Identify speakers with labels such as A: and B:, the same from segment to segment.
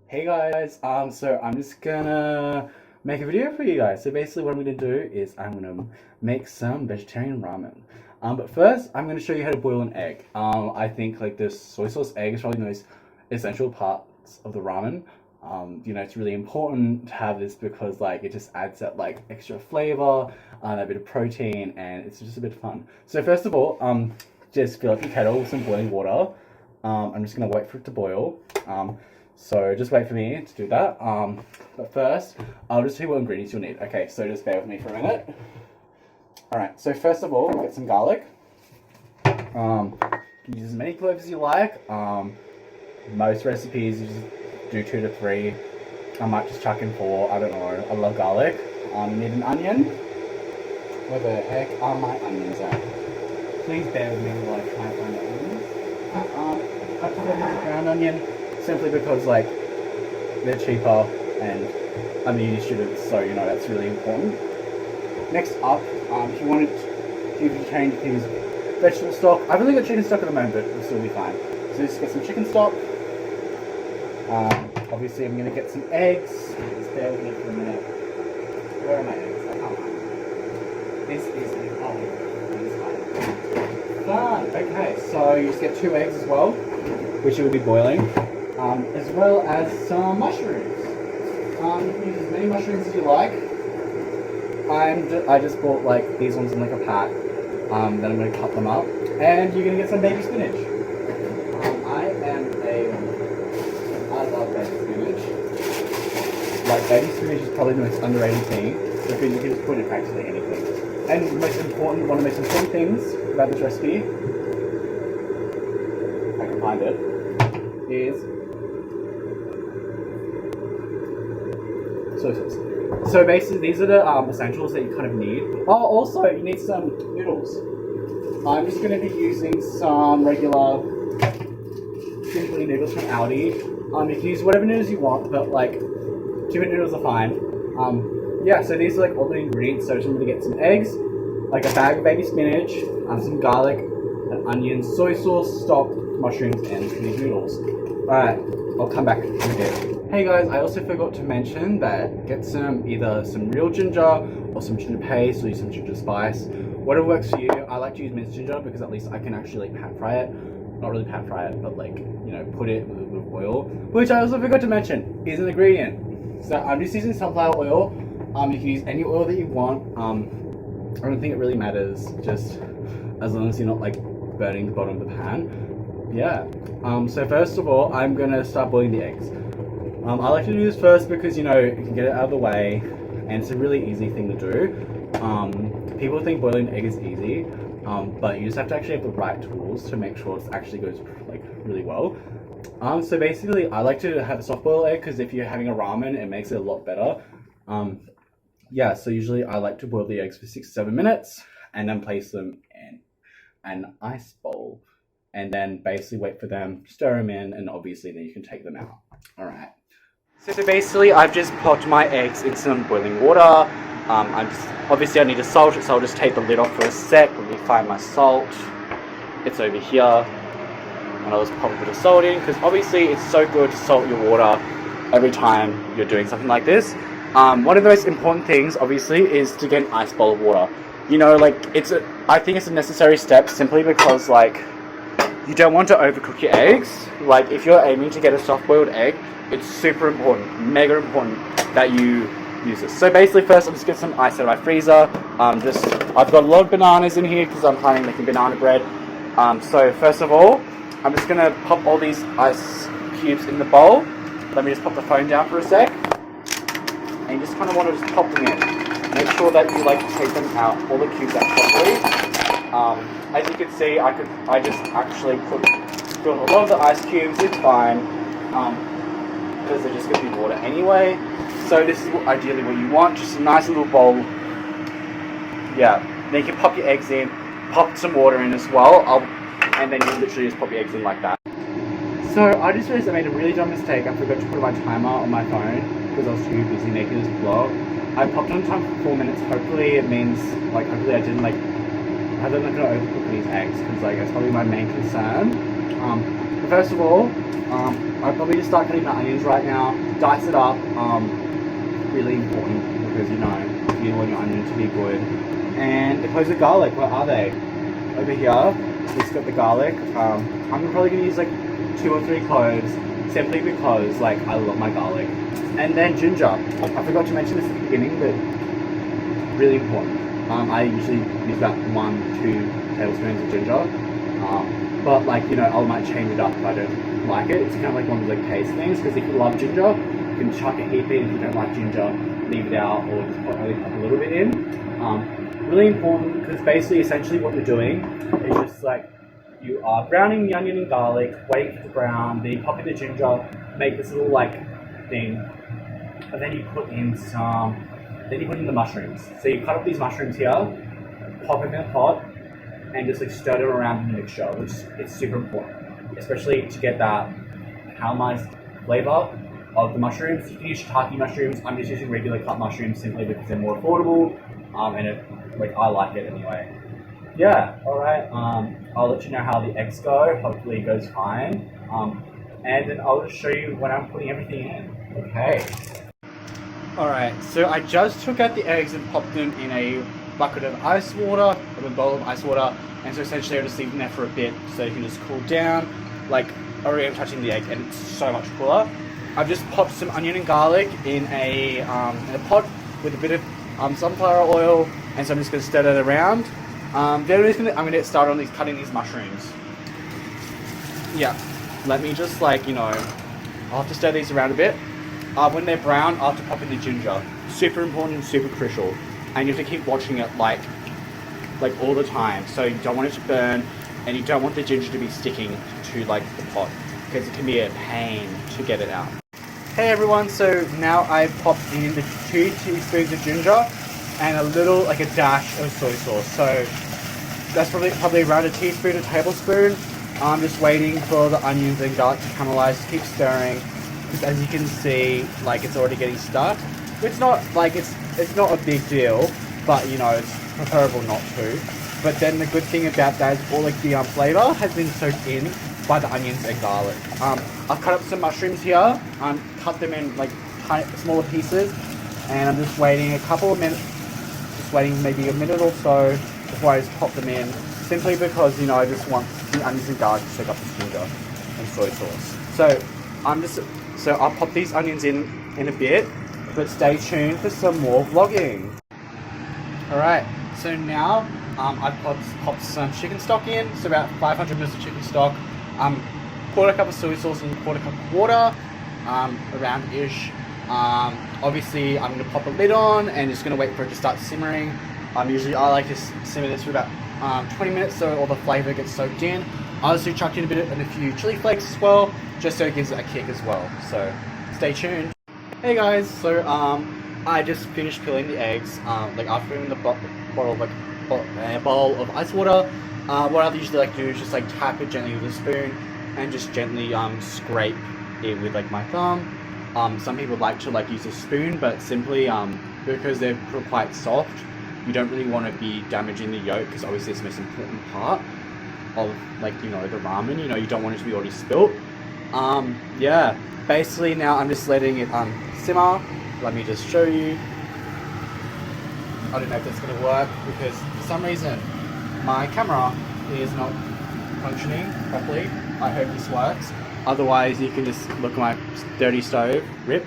A: Hey guys, so I'm just gonna make a video for you guys. So basically what I'm gonna do is I'm gonna make some vegetarian ramen. But first I'm gonna show you how to boil an egg. I think like this soy sauce egg is probably the most essential parts of the ramen. It's really important to have this because like it just adds that like extra flavor, a bit of protein, and it's just a bit of fun. So first of all, just fill up your kettle with some boiling water. I'm just gonna wait for it to boil. So just wait for me to do that. But first, I'll just tell you what ingredients you'll need. Okay, so just bear with me for a minute. Alright, so first of all, get some garlic. You can use as many cloves as you like. Most recipes you just do 2 to 3. I might just chuck in 4, I don't know. I love garlic. You need an onion. Where the heck are my onions at? Please bear with me while I try and find the onions. I prefer a ground onion. Simply because like they're cheaper and I'm a uni student, so that's really important. Next up, if you wanted to change, you can use vegetable stock. I've only got chicken stock at the moment, but it'll still be fine. So just get some chicken stock. Obviously I'm gonna get some eggs. Just bear with me for a minute. Where are my eggs? I can't find them. This is an fun. Okay, so you just get 2 eggs as well, which you will be boiling. As well as some mushrooms. You can use as many mushrooms as you like. I just bought like these ones in like a pack. Then I'm going to cut them up, and you're going to get some baby spinach. I love baby spinach. Like baby spinach is probably the most underrated thing because you can just put in practically anything. And one of the most important things about this recipe, if I can find it, is soy sauce. So basically these are the essentials that you kind of need. Oh, also you need some noodles. I'm just going to be using some regular Simply noodles from Aldi. You can use whatever noodles you want, but like 2-minute noodles are fine. Yeah, so these are like all the ingredients. So just remember to get some eggs, like a bag of baby spinach, some garlic, an onion, soy sauce, stock, mushrooms, and these noodles. Alright, I'll come back in a bit. Hey guys, I also forgot to mention that get either some real ginger or some ginger paste or use some ginger spice. Whatever works for you. I like to use minced ginger because at least I can actually like pan fry it. Not really pan fry it, but like, put it with a bit of oil. Which I also forgot to mention is an ingredient. So I'm just using sunflower oil. You can use any oil that you want. I don't think it really matters, just as long as you're not like burning the bottom of the pan. Yeah. So first of all, I'm gonna start boiling the eggs. I like to do this first because you can get it out of the way, and it's a really easy thing to do. People think boiling an egg is easy, but you just have to actually have the right tools to make sure it actually goes like really well. So basically, I like to have a soft boiled egg because if you're having a ramen, it makes it a lot better. Yeah, so usually I like to boil the eggs for 6 to 7 minutes and then place them in an ice bowl. And then basically wait for them, stir them in, and obviously then you can take them out. Alright. So basically I've just popped my eggs in some boiling water. Obviously I need to salt it, so I'll just take the lid off for a sec. Let me find my salt. It's over here. And I'll just pop a bit of salt in, because obviously it's so good to salt your water every time you're doing something like this. One of the most important things, obviously, is to get an ice bowl of water. I think it's a necessary step simply because, like, you don't want to overcook your eggs. Like, if you're aiming to get a soft-boiled egg, it's super important, mega important that you use this. So basically, first I'm just getting some ice out of my freezer. I've got a lot of bananas in here because I'm planning on making banana bread. So first of all, I'm just gonna pop all these ice cubes in the bowl. Let me just pop the phone down for a sec. And you just kind of want to just pop them in. Make sure that you like take them out, all the cubes out properly. As you can see, I just actually fill a lot of the ice cubes. It's fine, because they're just going to be water anyway. So this is ideally what you want, just a nice little bowl. Yeah, then you can pop your eggs in, pop some water in as well, and then you literally just pop your eggs in like that. So I just realized I made a really dumb mistake. I forgot to put my timer on my phone because I was too busy making this vlog. I popped on time for 4 minutes. Hopefully it means, like, hopefully I didn't, like, I don't know if I'm going to overcook these eggs because, like, that's probably my main concern. first of all, I'd probably just start cutting the onions right now, dice it up, really important because you want your onion to be good. And the cloves of garlic, what are they? Over here, it's got the garlic. I'm probably going to use like 2 or 3 cloves, simply because like I love my garlic. And then ginger. I forgot to mention this at the beginning, but really important. I usually use about 1-2 tablespoons of ginger. But like, I might change it up if I don't like it. It's kind of like one of those like taste things, because if you love ginger, you can chuck a heap in. If you don't like ginger, leave it out, or just put a little bit in. Really important, because basically essentially what you're doing is just like you are browning the onion and garlic, waiting for it to brown, then you pop in the ginger, make this little like thing, and then you put in the mushrooms. So you cut up these mushrooms here, pop them in a pot, and just like stir them around in the mixture, which is super important, especially to get that caramelized flavor of the mushrooms. You can use shiitake mushrooms. I'm just using regular cut mushrooms simply because they're more affordable, and I like it anyway. Yeah, alright, I'll let you know how the eggs go. Hopefully it goes fine. And then I'll just show you when I'm putting everything in. Okay. Alright, so I just took out the eggs and popped them in a bucket of ice water, or a bowl of ice water, and so essentially I'll just leave them there for a bit so you can just cool down. Like, already I'm touching the egg and it's so much cooler. I've just popped some onion and garlic in a pot with a bit of sunflower oil, and so I'm just going to stir that around. Then I'm going to get started on cutting these mushrooms. Yeah, let me just I'll have to stir these around a bit. When they're brown, I'll have to pop in the ginger. Super important, super crucial. And you have to keep watching it like all the time. So you don't want it to burn, and you don't want the ginger to be sticking to the pot, because it can be a pain to get it out. Hey everyone, so now I've popped in the 2 teaspoons of ginger and a little, a dash of soy sauce. So that's probably around a teaspoon, a tablespoon. I'm just waiting for the onions and garlic to caramelize. Keep stirring, because as you can see, it's already getting stuck. It's not it's not a big deal, but it's preferable not to. But then the good thing about that is all the flavor has been soaked in by the onions and garlic. I've cut up some mushrooms here. Cut them in tiny, smaller pieces, and I'm just waiting a couple of minutes, maybe a minute or so before I just pop them in, simply because I just want the onions and garlic to soak up the ginger and soy sauce. So I'll pop these onions in a bit, but stay tuned for some more vlogging. Alright, so now I've popped some chicken stock in, so about 500 ml of chicken stock, quarter cup of soy sauce and quarter cup of water, around-ish. Obviously I'm going to pop a lid on and just going to wait for it to start simmering. Usually I like to simmer this for about 20 minutes so all the flavour gets soaked in. I also chucked in a few chili flakes as well, just so it gives it a kick as well. So stay tuned. Hey guys, so I just finished peeling the eggs. After putting in the bowl of ice water, what I usually like to do is just tap it gently with a spoon and just gently scrape it with my thumb. Some people like to use a spoon, but simply because they're quite soft, you don't really want to be damaging the yolk, because obviously it's the most important part of the ramen. You don't want it to be already spilt. Yeah, basically now I'm just letting it simmer. Let me just show you. I don't know if that's going to work, because for some reason my camera is not functioning properly. I hope this works. Otherwise you can just look at my dirty stove. Rip.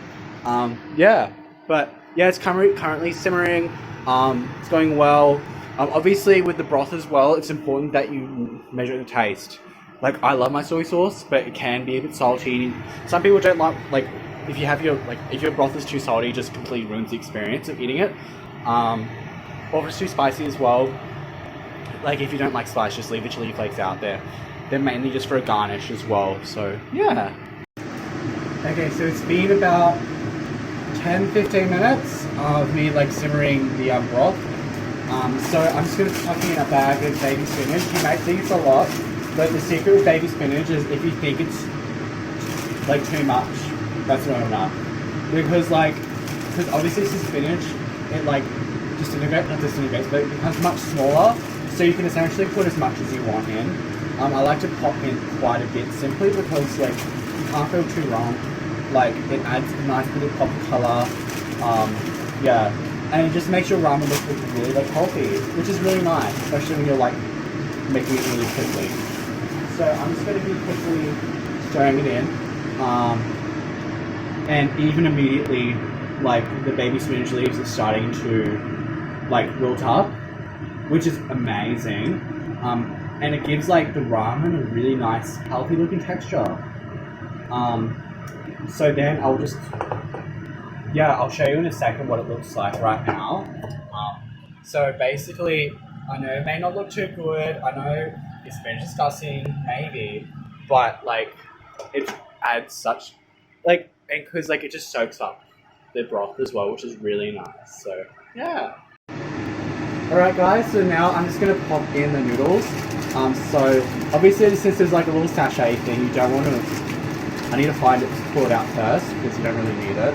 A: Yeah, but yeah, it's currently simmering. It's going well. Obviously with the broth as well, it's important that you measure the taste. I love my soy sauce, but it can be a bit salty. Some people don't like if your broth is too salty, it just completely ruins the experience of eating it. Or if it's too spicy as well. If you don't like spice, just leave the chili flakes out there. They're mainly just for a garnish as well, so yeah. Okay, so it's been about 10-15 minutes of me simmering the broth. So I'm just going to tuck in a bag of baby spinach. You might think it's a lot, but the secret with baby spinach is if you think it's too much, that's not enough. Because obviously this is spinach, it disintegrates, but it becomes much smaller, so you can essentially put as much as you want in. I like to pop in quite a bit simply because like you can't go too wrong. Like it adds a nice little pop of colour. Yeah, and it just makes your ramen look really like healthy, which is really nice, especially when you're like making it really quickly. So I'm just going to be quickly stirring it in, and even immediately, like the baby spinach leaves are starting to like wilt up, which is amazing. And it gives like the ramen a really nice, healthy looking texture. So then I'll just, yeah, I'll show you in a second what it looks like right now. So basically, I know it may not look too good. I know it's been discussing, maybe, but like it adds such, like, and because like it just soaks up the broth as well, which is really nice. So yeah. Alright guys, so now I'm just going to pop in the noodles. So obviously since there's like a little sachet thing, you don't want to, I need to find it to pull it out first because you don't really need it.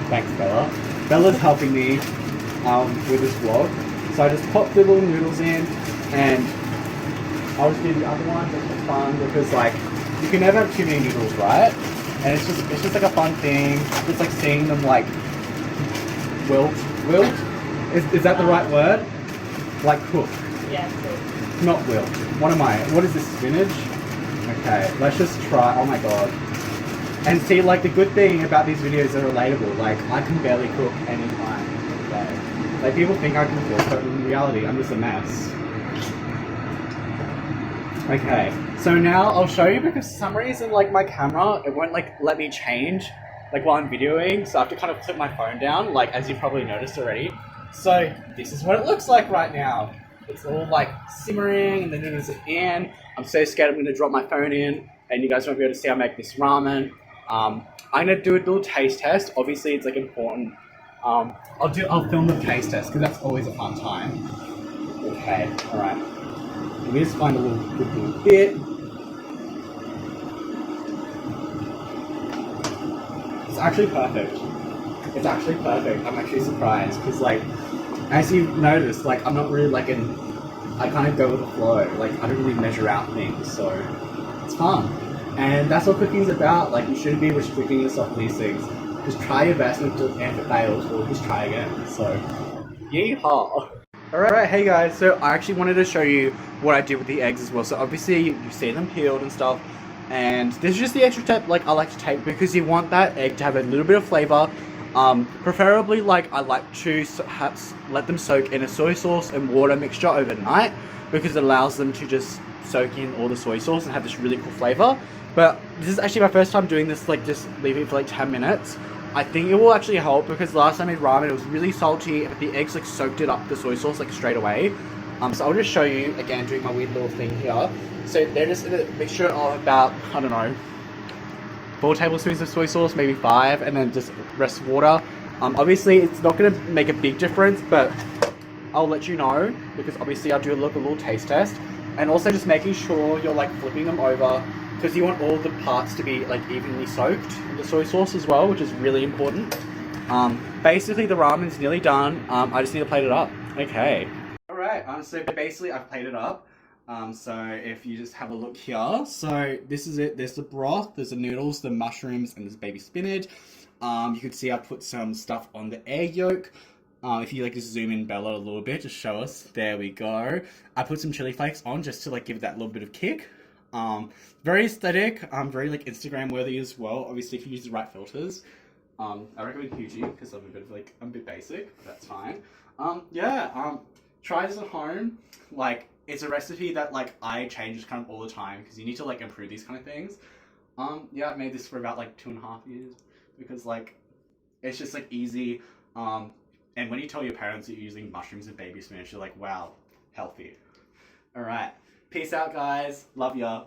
A: Thanks Bella. Bella's helping me with this vlog. So I just pop the little noodles in and I'll just do the other one just for fun because like you can never have too many noodles, right? And it's just like a fun thing. It's like seeing them like wilt. Is that the right word? Like cook.
B: Yeah, cool.
A: Not wilt. What is this, spinach? Okay, let's just try. Oh my god. And see, like the good thing about these videos are relatable. Like I can barely cook anytime. Okay. Like people think I can cook, but in reality I'm just a mess. Okay, so now I'll show you because for some reason like my camera, it won't like let me change like while I'm videoing, so I have to kind of clip my phone down, like as you probably noticed already. So this is what it looks like right now. It's all like simmering and the noodles are in. I'm so scared I'm gonna drop my phone in and you guys won't be able to see how I make this ramen. I'm gonna do a little taste test. Obviously it's like important. I'll film the taste test because that's always a fun time. Okay, alright. Let me just find a good little bit. It's actually perfect. It's actually perfect. I'm actually surprised because like, as you've noticed, like I'm not really like I kind of go with the flow. Like I don't really measure out things, so it's fun. And that's what cooking's about. Like you shouldn't be restricting yourself to these things. Just try your best, and if it fails, we'll just try again. So, yeehaw! Alright, hey guys, so I actually wanted to show you what I did with the eggs as well. So obviously you see them peeled and stuff, and this is just the extra step like I like to take because you want that egg to have a little bit of flavour. Preferably like I like to let them soak in a soy sauce and water mixture overnight because it allows them to just soak in all the soy sauce and have this really cool flavour. But this is actually my first time doing this, like just leaving it for like 10 minutes. I think it will actually help because last time I made ramen it was really salty, but the eggs like soaked it up the soy sauce like straight away. So I'll just show you again doing my weird little thing here. So they're just in a mixture of about, I don't know, 4 tablespoons of soy sauce, maybe 5, and then just rest of water. Obviously it's not going to make a big difference, but I'll let you know because obviously I'll do a little taste test. And also just making sure you're like flipping them over because you want all the parts to be like evenly soaked in the soy sauce as well, which is really important. Basically the ramen's nearly done. I just need to plate it up. Okay. Alright, so basically I've plated it up. So if you just have a look here, so this is it. There's the broth, there's the noodles, the mushrooms, and there's baby spinach. You can see I put some stuff on the egg yolk. If you like just zoom in Bella a little bit, just show us. There we go. I put some chili flakes on just to like give it that little bit of kick. Very aesthetic, very like Instagram worthy as well. Obviously if you use the right filters. I recommend Fuji because I'm a bit basic, but that's fine. Try this at home. Like it's a recipe that like I change kind of all the time because you need to like improve these kind of things. Yeah, I've made this for about like 2.5 years because like it's just like easy. And when you tell your parents that you're using mushrooms and baby spinach, you're like, wow, healthy. Alright. Peace out, guys. Love ya.